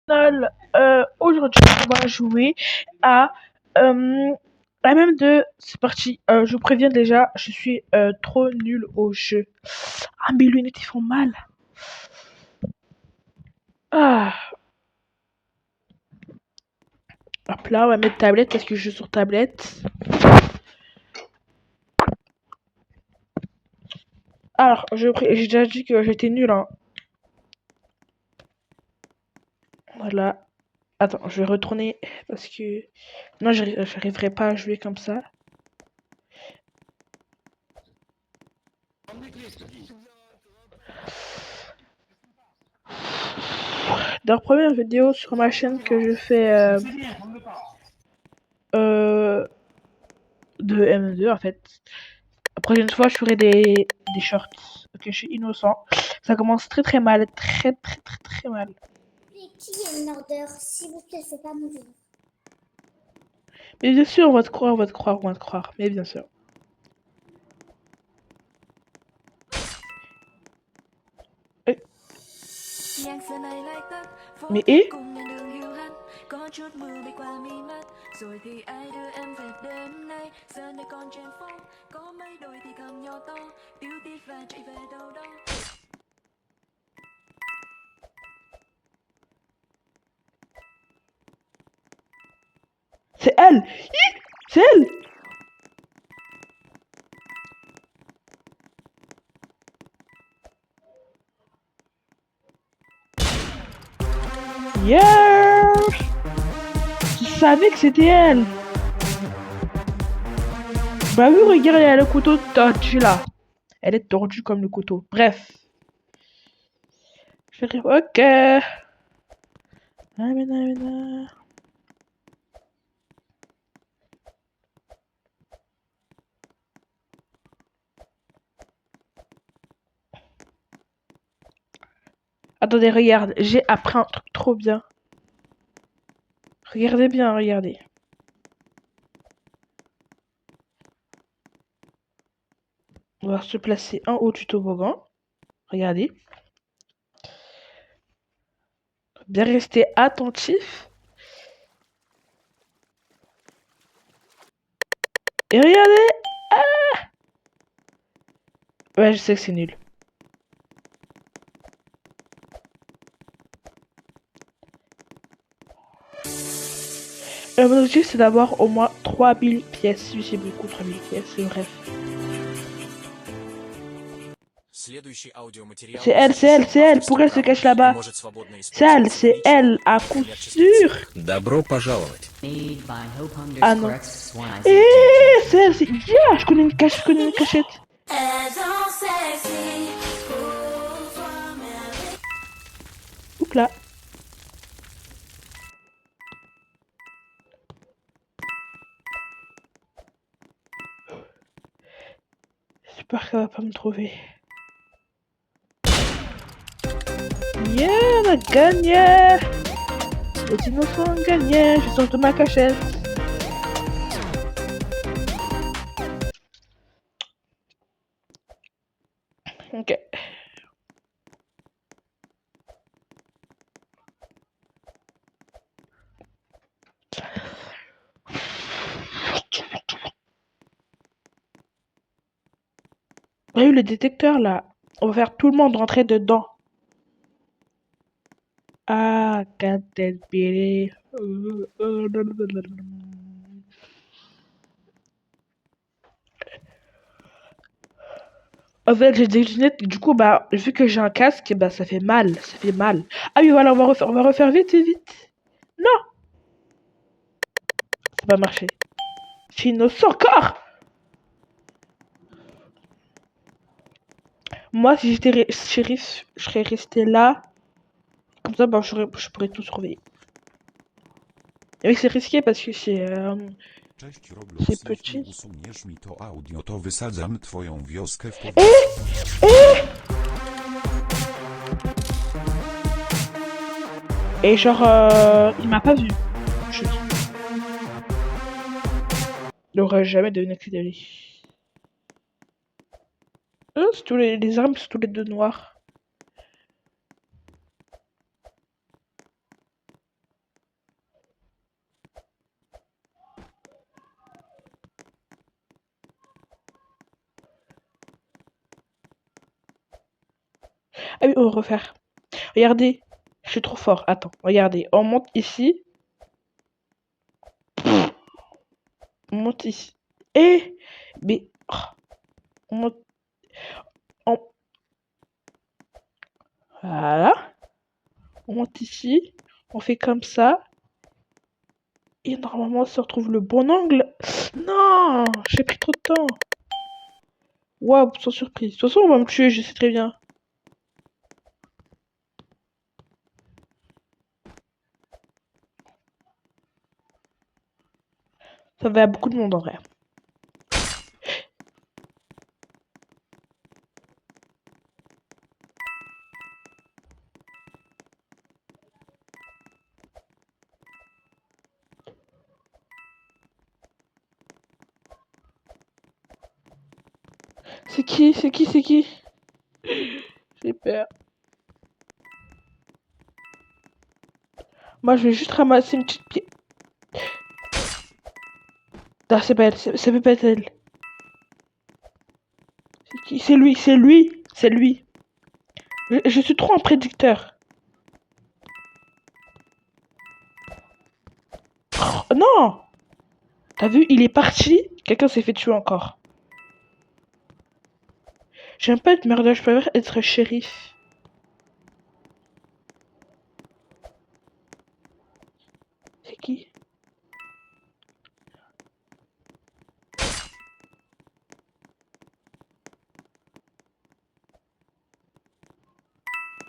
Aujourd'hui, on va jouer à la même de. C'est parti. Je vous préviens déjà, je suis trop nul au jeu. Ah, mes lunettes, ils font mal. Ah, hop là, on va mettre tablette parce que je joue sur tablette. Alors, j'ai déjà dit que j'étais nul, hein. Voilà. Attends, je vais retourner parce que. Non, j'arriverai pas à jouer comme ça. Dans la première vidéo sur ma chaîne que je fais de M2 en fait. La prochaine fois, je ferai des shorts. Ok, je suis innocent. Ça commence très très mal. Très mal. Qui est une ordre, s'il vous plaît, c'est pas mon jeu. Mais bien sûr, on va te croire, on va te croire, on va te croire. Mais bien sûr. Eh. Mais et Có chút mưa bay qua mi mắt, rồi thì ai đưa em về đêm nay. Giờ này còn trên phố, có mấy đôi thì cầm nhỏ to, tiêu tít và chạy về đâu đó. c'est elle. C'est elle. Yeah. Je savais que c'était elle. Bah oui, regarde, elle a le couteau tordu là. Elle est tordue comme le couteau. Bref. Je vais ok. Attendez, regarde, j'ai appris un truc trop bien. Regardez bien, regardez. On va se placer en haut du toboggan. Regardez. Bien rester attentif. Et regardez. Ah, ouais, je sais que c'est nul. Mon objectif, c'est d'avoir au moins 3000 pièces. Oui, c'est beaucoup, 3000 pièces, c'est bref. C'est elle. Pourquoi elle se cache là-bas? C'est elle, à coup sûr. Добро пожаловать. Ah non. Eh, c'est elle, c'est... Yeah, je connais une cachette. Oups là. J'espère qu'elle va pas me trouver. Yeah, on a gagné. Les innocents ont gagné. Je sors de ma cachette. Ok. On a eu le détecteur là. On va faire tout le monde rentrer dedans. Ah, Caterpillar. En fait, j'ai des lunettes, du coup, bah, vu que j'ai un casque, bah, ça fait mal, ça fait mal. Ah oui, voilà, on va refaire vite, vite. Non, ça va marcher. Je suis innocent encore. Moi, si j'étais shérif, je serais resté là. Comme ça, bah, je pourrais tout surveiller. Et c'est risqué parce que Cześć c'est Roblox, jeśli petit. usuniesz mi to audio, to wysadzam twoją wioskę w powietrze. Et genre, il m'a pas vu. Chut. Il aurait jamais deviné que c'était lui. C'est tous les armes, c'est tous les deux noirs. Ah oui, on va refaire. Regardez, je suis trop fort. Attends, regardez, on monte ici. On monte ici. Et... Mais... oh, on monte... on- Voilà. On monte ici. On fait comme ça. Et normalement, on se retrouve le bon angle. Non, j'ai pris trop de temps. Waouh, sans surprise. De toute façon, on va me tuer, je sais très bien. Ça va à beaucoup de monde en vrai. C'est qui? C'est qui? C'est qui? J'ai peur. Moi, je vais juste ramasser une petite pièce. Ah, c'est pas elle. Ça peut pas être elle. C'est qui? C'est lui. C'est lui. C'est lui. Je suis trop un prédicteur. Oh, non! T'as vu? Il est parti. Quelqu'un s'est fait tuer encore. J'aime pas être murder, je préfère être shérif. C'est qui?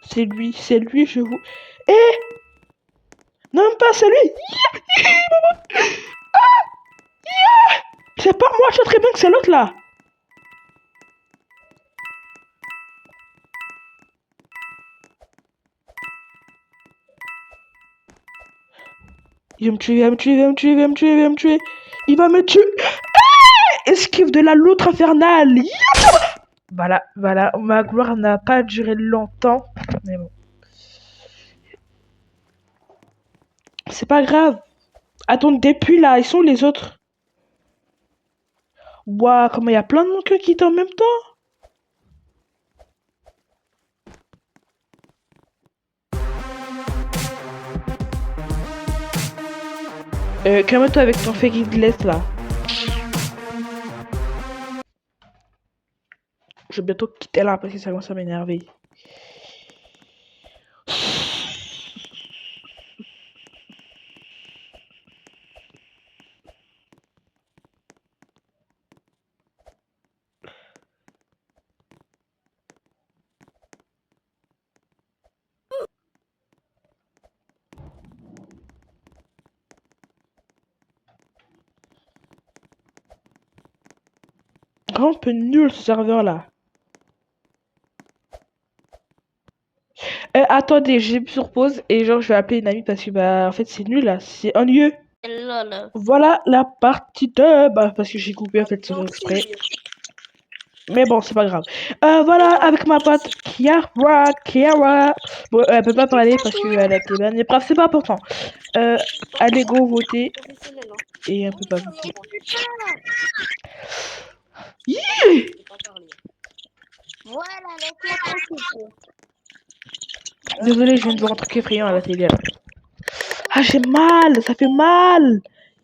C'est lui, je vous... Eh! Non, même pas, c'est lui! C'est pas moi, je sais très bien que c'est l'autre là! Il va me tuer, il va me tuer, il va me tuer, il va me tuer, il va me tuer! Il va me tuer! Esquive de la loutre infernale! Voilà, voilà, ma gloire n'a pas duré longtemps. Mais bon. C'est pas grave. Attends, depuis là, ils sont où les autres? Waouh, comment il y a plein de monde qui quittent en même temps. Calme-toi avec ton fake English là. Je vais bientôt quitter là parce que ça commence à m'énerver. Vraiment un peu nul ce serveur là. Attendez, j'ai mis sur pause et genre je vais appeler une amie parce que bah en fait c'est nul là, c'est ennuyeux. Voilà la partie 2, bah parce que j'ai coupé en fait sans exprès. Mais bon, c'est pas grave. Voilà, avec ma pote Kiara. Bon, elle peut pas parler parce qu'elle a été bannie. Mais bref, c'est pas important. Allez, go, voter. Et elle peut pas voter. Yeah. Voilà, laisse-moi tranquille. Désolé, je viens de voir un truc effrayant à la télé. Ah, j'ai mal, ça fait mal.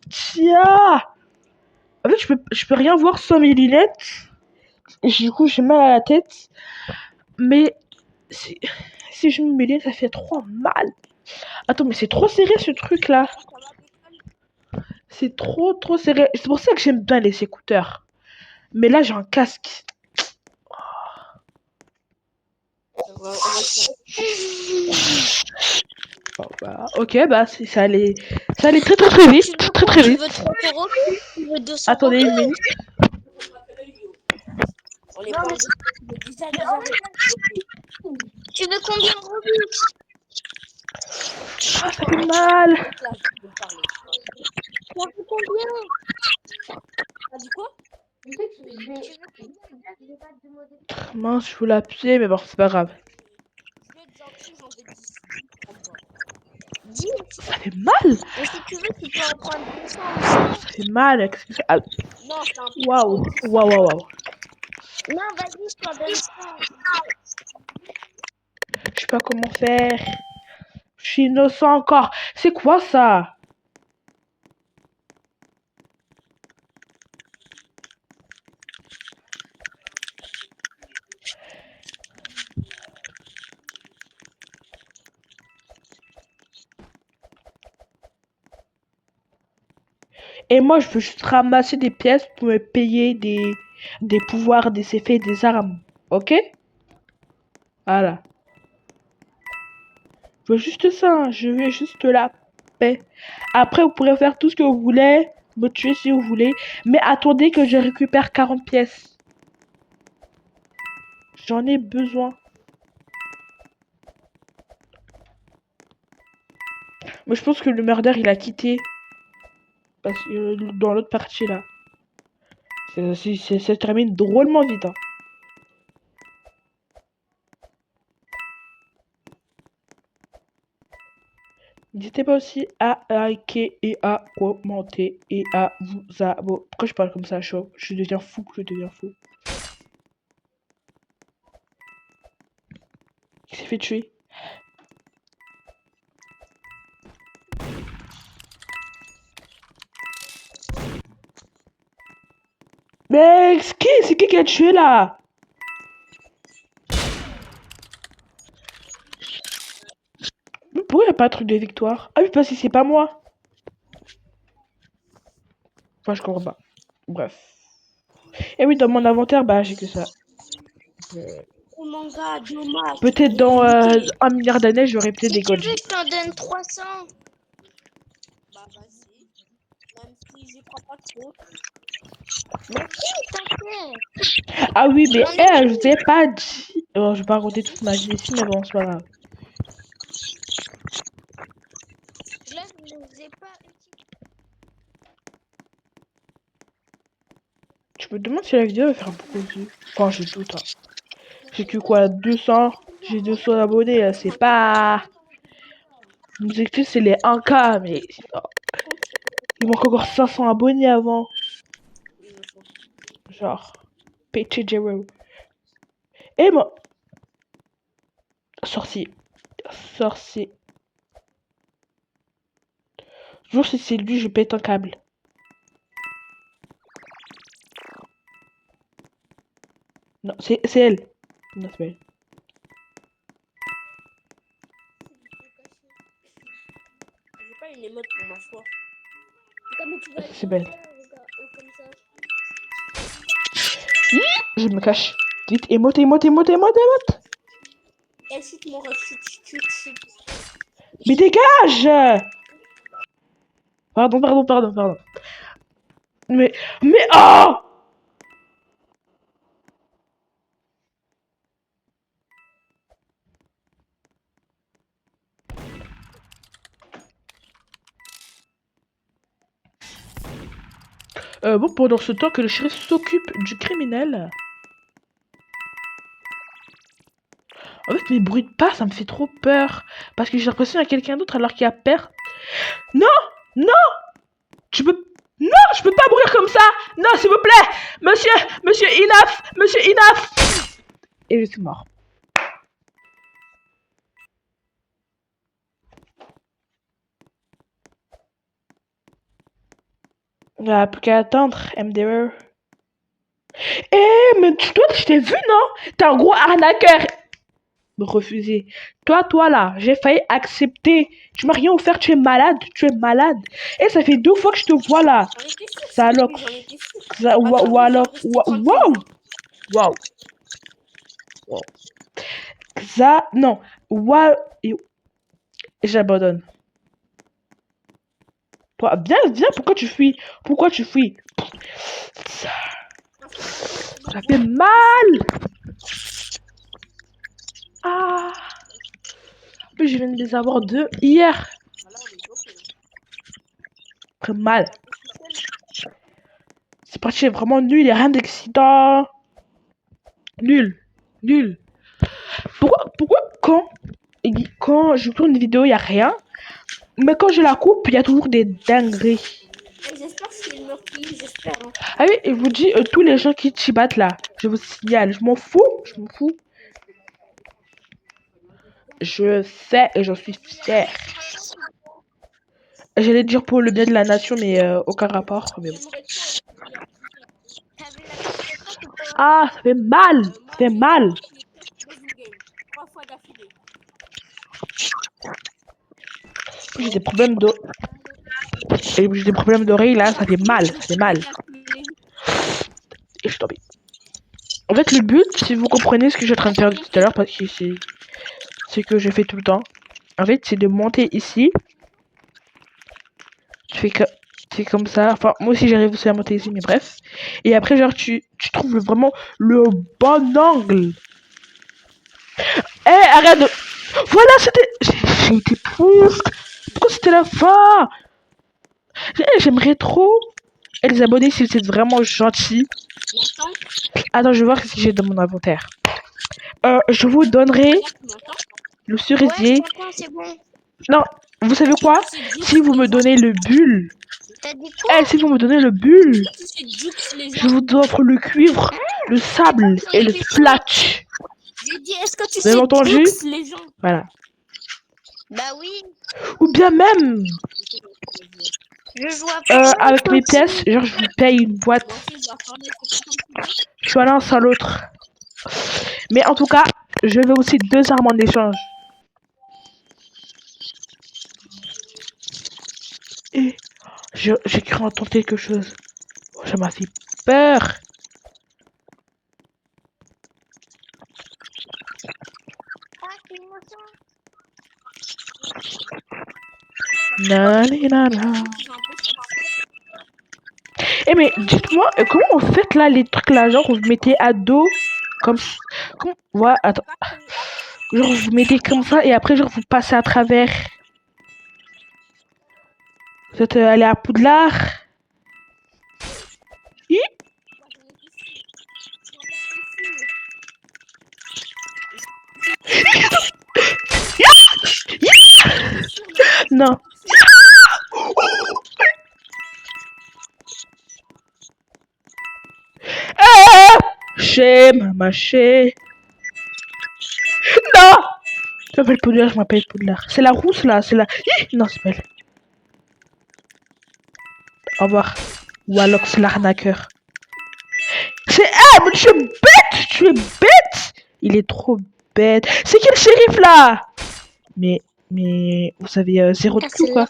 Tiens. En fait, je peux rien voir sans mes lunettes. Et du coup, j'ai mal à la tête. Mais si je me mets les lunettes, ça fait trop mal. Attends, mais c'est trop serré ce truc là. C'est trop serré. C'est pour ça que j'aime bien les écouteurs. Mais là, j'ai un casque. Oh, bah, ok, bah ça allait très vite. Très Tu vite. veux 30 euros? Tu veux 200 Attendez une minute. Non, mais tu veux combien de Robux? Ah, ça fait mal. Tu veux combien? T'as dit quoi? Mince, je voulais appuyer, mais bon, c'est pas grave. Dis, Ça fait mal. mais si tu veux, tu peux en prendre 200 aussi. Ça fait mal. Qu'est-ce que c'est? Ah, Non, c'est un peu waouh. chaud. Waouh. Non, vas-y, je t'en donne 100. pas comment faire. Je suis innocent encore. C'est quoi ça? Et moi, je veux juste ramasser des pièces pour me payer des pouvoirs, des effets, des armes. Ok? Voilà. Je veux juste ça. Hein. Je veux juste la paix. Après, vous pourrez faire tout ce que vous voulez. Me tuer si vous voulez. Mais attendez que je récupère 40 pièces. J'en ai besoin. Mais je pense que le murder, il a quitté. Parce que dans l'autre partie, là. Ça se termine drôlement vite. Hein. N'hésitez pas aussi à liker et à commenter et à vous abonner. Pourquoi je parle comme ça, chaud? Je deviens fou, je deviens fou. Il s'est fait tuer. Mais c'est qui a tué là? Mais pourquoi il n'y a pas de truc de victoire? Ah oui, parce que c'est pas moi. Enfin, je comprends pas. Bref. Et oui, dans mon inventaire, bah j'ai que ça. Oh mon gars, dommage. Peut-être dans 1 milliard d'années, j'aurai peut-être des Si tu gold. veux que je t'en donne 300. Bah vas-y. Même si j'y crois pas trop. Mais si, t'inquiète. Ah oui, mais je vous ai pas dit. Oh, je vais pas raconter toute ma vie ici, mais bon, c'est pas grave. Là, je ne vous ai pas utilisé. Je me demande si la vidéo va faire beaucoup de vues. Enfin, j'ai doute. Hein. J'ai que quoi, 200. J'ai 200 abonnés, c'est pas. L'objectif, c'est les 1K, mais. Oh. Il manque encore 500 abonnés avant. Genre. Petit Jero. Et moi. Sorcier. Sorcier. Toujours si c'est lui, je pète un câble. Non, c'est elle. Non, c'est pas elle. J'ai pas une émote pour m'asseoir. C'est belle. Je me cache. Vite, émote. Et chute mon ref, chute. Mais dégage! Pardon. Mais oh! Bon, pendant ce temps que le shérif s'occupe du criminel. En fait, mes bruits de pas, ça me fait trop peur. Parce que j'ai l'impression qu'il y a quelqu'un d'autre alors qu'il y a peur. Non! Je peux pas mourir comme ça! Non, s'il vous plaît! Monsieur Inaf! Et je suis mort. Il n'y a plus qu'à attendre, MDR. Mais toi, je t'ai vu, non? T'es un gros arnaqueur. Me refuser. Toi là, j'ai failli accepter. Tu m'as rien offert, tu es malade. Et ça fait 2 fois que je te vois là. Ça alors. Waouh. Ça, non. Waouh. J'abandonne. Toi, viens, pourquoi tu fuis? Ça fait mal. Ah. En plus, je viens de les avoir 2 hier. Très mal. C'est parti, vraiment nul, il n'y a rien d'excitant. Nul. Pourquoi quand je tourne une vidéo, il n'y a rien. Mais quand je la coupe, il y a toujours des dingueries. J'espère qu'il me plie, j'espère. Hein. Ah oui, et je vous dis, tous les gens qui chibatent là, je vous signale, je m'en fous. Je sais et j'en suis fier. J'allais dire pour le bien de la nation, mais aucun rapport. Mais bon. T'as vu la catastrophe ou pas? Ah, ça fait mal. Ça fait mal. 3 fois d'affilée. J'ai des problèmes d'eau. Et j'ai des problèmes d'oreille là, ça fait mal. Ça fait mal. Et je suis tombée. En fait, le but, si vous comprenez ce que je suis en train de faire tout à l'heure, parce que c'est que je fais tout le temps. En fait, c'est de monter ici. Tu fais comme ça. Enfin, moi aussi, j'arrive aussi à monter ici, mais bref. Et après, genre, tu trouves vraiment le bon angle. Eh, arrête de... Voilà, c'était... J'ai été pousse. Pourquoi c'était la fin? J'aimerais trop... Et les abonnés, si vous êtes vraiment gentils. Attends, je vais voir ce que j'ai dans mon inventaire. Je vous donnerai le cerisier. Ouais, c'est bon. Non, vous savez quoi? Si vous me donnez le bulle... T'as dit quoi? Eh, si vous me donnez le bulle, je vous offre le cuivre, le sable et le splatch. J'ai dit, est-ce que tu Vous avez entendu? les gens? Voilà. Bah oui. Ou bien même, Je joue à avec mes pièces, genre je vous paye une boîte. Je suis l'un sans l'autre. Mais en tout cas, je veux aussi 2 armes en échange. Et j'ai cru entendre quelque chose. Oh, ça m'a fait peur. Nanana. Eh mais dites-moi, comment on fait là les trucs là, genre vous mettez à dos comme voilà, attends. Genre vous mettez comme ça et après genre vous passez à travers. Vous êtes allé à Poudlard. Hi. Non. Shame, mâché. Non. Je m'appelle Poudlard, je m'appelle Poudlard. C'est la rousse là, c'est la... Non, c'est pas elle. Au revoir. Wallox l'arnaqueur. C'est... Ah, mais tu es bête. Tu es bête. Il est trop bête. C'est qui le shérif là? Mais vous avez 0 de cul quoi.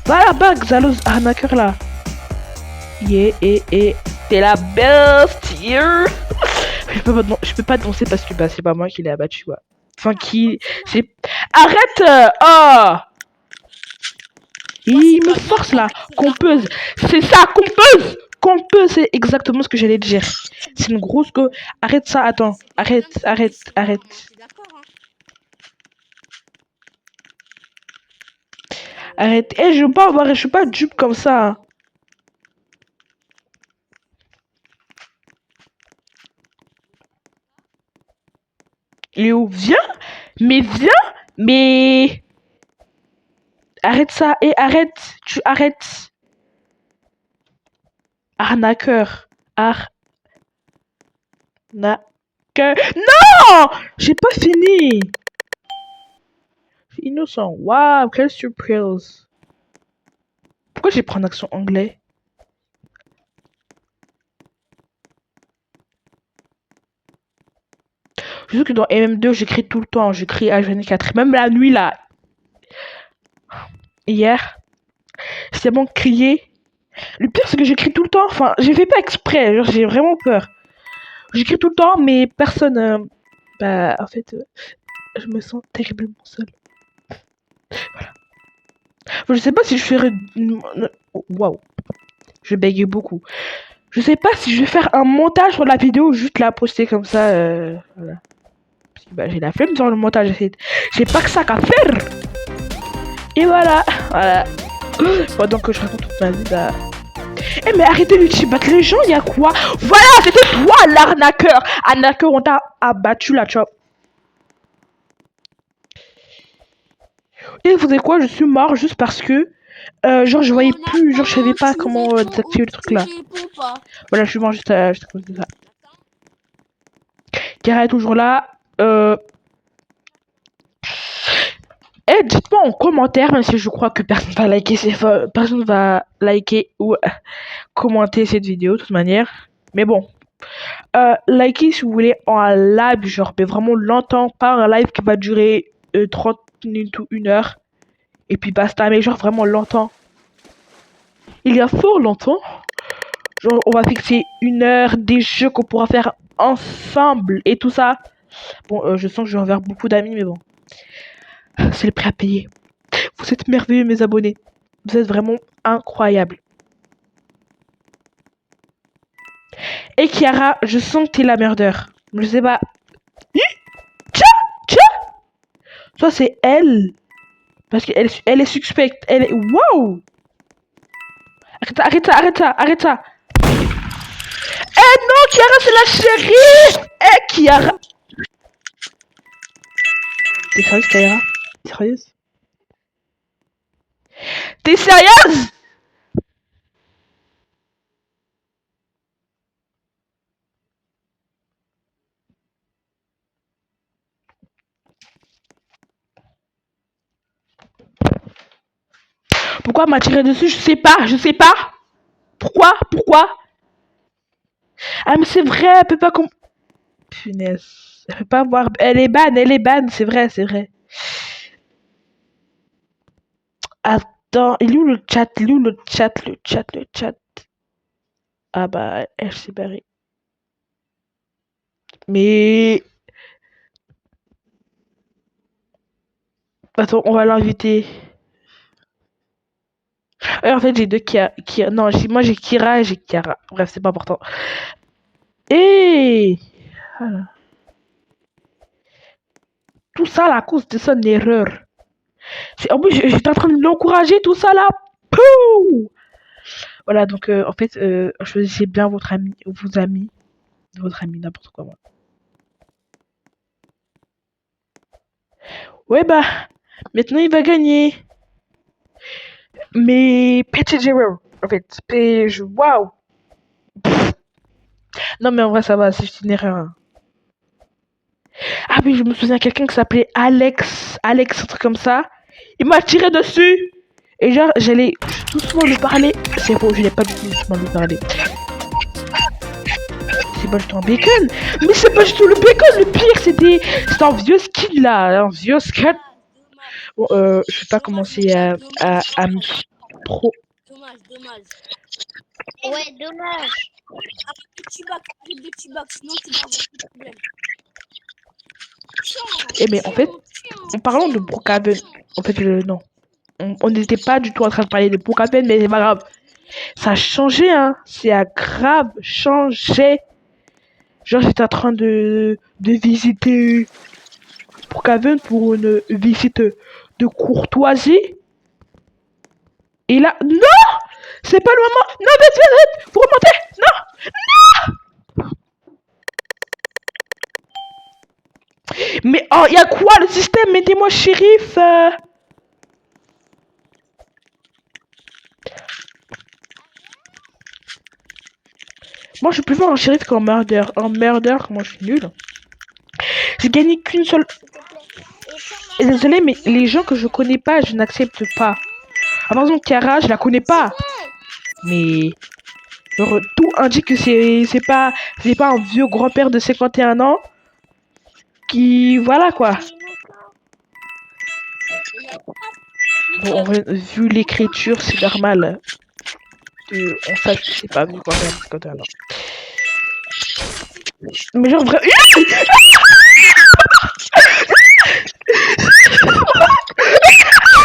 Voilà, bug, Zalos arnaqueur là. Yeah, et t'es la best here. Je peux pas danser parce que bah c'est pas moi qui l'ai abattu quoi. Enfin qui c'est... Arrête. Oh. Il me force là. Compeuse. C'est ça, compeuse. Compeuse, c'est exactement ce que j'allais dire. C'est une grosse go. Arrête ça, attends. Arrête. Arrête. Eh, je veux pas avoir, je suis pas dupe comme ça. Hein. Léo, viens. Mais... Arrête ça. Et arrête. Tu arrêtes. Arnaqueur. Arnaqueur. Non! J'ai pas fini. Innocent. Waouh, quelle surprise. Pourquoi j'ai pris un accent anglais? Je sais que dans MM2, j'écris tout le temps. J'écris H24. Même la nuit, là. Hier. C'est bon, crier. Le pire, c'est que j'écris tout le temps. Enfin, j'ai fait pas exprès. Genre, j'ai vraiment peur. J'écris tout le temps, mais personne... Bah, en fait, je me sens terriblement seule. Voilà. Je sais pas si je ferai... Waouh. Je bégaye beaucoup. Je sais pas si je vais faire un montage sur la vidéo ou juste la poster comme ça. Voilà. Parce que bah, j'ai la flemme sur le montage. J'ai pas que ça qu'à faire. Et voilà. Pendant que je raconte toute ma vie, bah... Eh mais arrêtez de battre les gens, y'a quoi? Voilà, c'était toi l'arnaqueur. Arnaqueur, on t'a abattu là, tu vois. Et vous savez quoi, je suis mort juste parce que genre je voyais plus, genre je savais pas comment désactiver le truc là. Voilà, je suis mort juste à cause de ça. Kara est toujours là. Et dites-moi en commentaire, même si je crois que personne va liker personne va liker ou commenter cette vidéo de toute manière. Mais bon, likez si vous voulez en live, genre mais vraiment longtemps, pas un live qui va durer 30 minutes ou 1 heure. Et puis basta, mais genre vraiment longtemps. Il y a fort longtemps. Genre on va fixer 1 heure, des jeux qu'on pourra faire ensemble et tout ça. Bon, je sens que je vais envers beaucoup d'amis, mais bon. C'est le prix à payer. Vous êtes merveilleux, mes abonnés. Vous êtes vraiment incroyables. Et Chiara, je sens que t'es la merdeur. Je sais pas. Tiens. Soit c'est elle. Parce qu'elle elle est suspecte. Elle est... Wow. Arrête ça. Eh non, Chiara, c'est la chérie. Eh, Chiara. T'es sérieuse, Chiara? T'es sérieuse? Pourquoi m'a tiré dessus? Je sais pas. Pourquoi? Ah mais c'est vrai, elle peut pas Punaise. Elle peut pas voir. Elle est ban, c'est vrai. Attends, il est où le chat? Le chat. Ah bah, elle s'est barrée. Mais... Attends, on va l'inviter. En fait, j'ai deux Kira. Non, moi j'ai Kira et j'ai Chiara. Bref, c'est pas important. Et voilà. Tout ça là, à cause de son erreur. En plus, j'étais en train de l'encourager, tout ça là. Pouh. Voilà, donc en fait, choisissez bien votre ami, n'importe quoi. Moi. Ouais, bah, maintenant il va gagner. Mais petit erreur, en fait, waouh. Non, mais en vrai, ça va, c'est juste une erreur. Hein. Ah oui, je me souviens quelqu'un qui s'appelait Alex, un truc comme ça. Il m'a tiré dessus. Et genre, j'allais doucement lui parler. C'est bon, je n'ai pas du tout doucement lui parler. C'est pas du tout un bacon. Mais c'est pas du tout le bacon. Le pire, c'est un vieux skin là. Un vieux skin. Bon, je vais pas commencer à me pro. Dommage. Ouais, dommage. Arrête de tubac, sinon tu vas avoir des problèmes. Eh mais en fait, en parlant de Brookhaven, en fait, non. On n'était pas du tout en train de parler de Brookhaven, mais c'est pas grave. Ça a changé, hein. C'est grave changé. Genre, j'étais en train de visiter Brookhaven pour une visite de courtoisie. Et là, non! C'est pas le moment! Non, vite! Vous remontez! Non! Mais oh, y a quoi le système? Mettez-moi shérif. Moi, je préfère un shérif qu'un murder. Un murder, moi, je suis nul. J'ai gagné qu'une seule. Et désolé, mais les gens que je connais pas, je n'accepte pas. Ah, par exemple, Chiara, je la connais pas. Mais genre, tout indique que c'est pas un vieux grand-père de 51 ans qui voilà quoi. Bon, vu l'écriture, c'est normal. On sache que c'est pas vieux grand-père de 51 ans. Mais genre vraiment.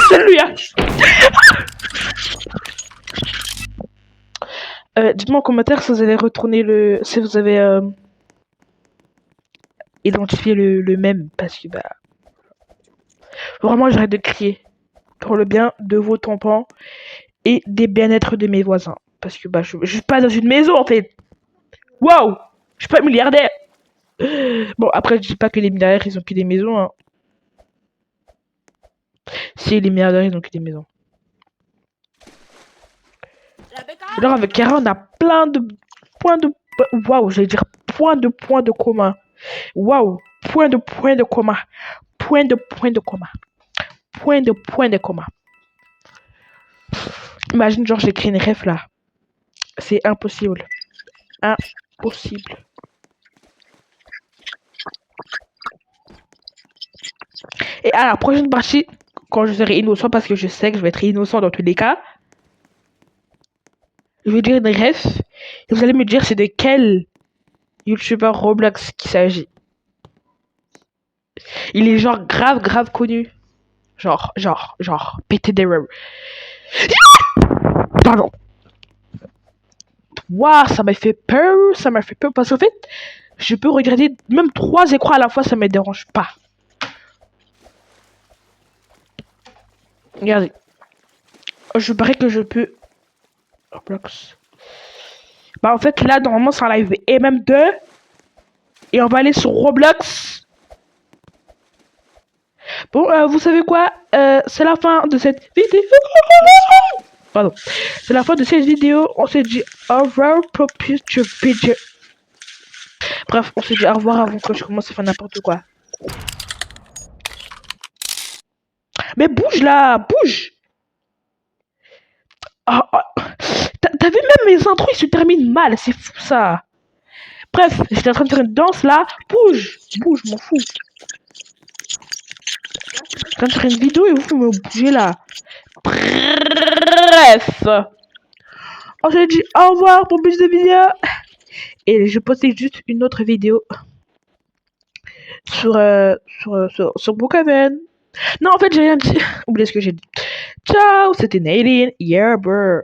C'est lui hein. Dites-moi en commentaire si vous avez retourné si vous avez identifié le même parce que bah vraiment j'arrête de crier pour le bien de vos tampons et des bien-être de mes voisins parce que bah je suis pas dans une maison en fait. Waouh, je suis pas milliardaire. Bon après je dis pas que les milliardaires ils ont que des maisons. Hein. Si les milliardaires ils ont que des maisons. Alors avec Chiara on a plein de points de waouh, j'allais dire points de commun. Waouh, point de commun. point de commun. Imagine, genre, j'écris une ref là. C'est impossible. Impossible. Et à la prochaine partie, quand je serai innocent, parce que je sais que je vais être innocent dans tous les cas, je vais dire une ref. Et vous allez me dire c'est de quel youtubeur Roblox qu'il s'agit. Il est genre grave connu. Genre, pété des rêves. Pardon. Waouh, ça m'a fait peur parce qu'en fait, je peux regarder même 3 écrans à la fois, ça me dérange pas. Regardez. Je parie que je peux... Roblox. Bah en fait, là, normalement, c'est un live et même 2. Et on va aller sur Roblox. Bon, vous savez quoi? C'est la fin de cette vidéo. Pardon. C'est la fin de cette vidéo. On se dit au revoir pour plus de vidéos. Bref, on se dit au revoir avant que je commence à faire n'importe quoi. Mais bouge là, bouge. T'as vu même mes intros, ils se terminent mal. C'est fou ça. Bref, j'étais en train de faire une danse là. Bouge, je m'en fous. Je suis en train de faire une vidéo et vous me bougez là. Bref. On se dit au revoir pour plus de vidéos. Et je postais juste une autre vidéo sur Brookhaven. Non, en fait, j'ai rien dit. Oubliez ce que j'ai dit. Ciao, c'était Nadine. Yeah, bro.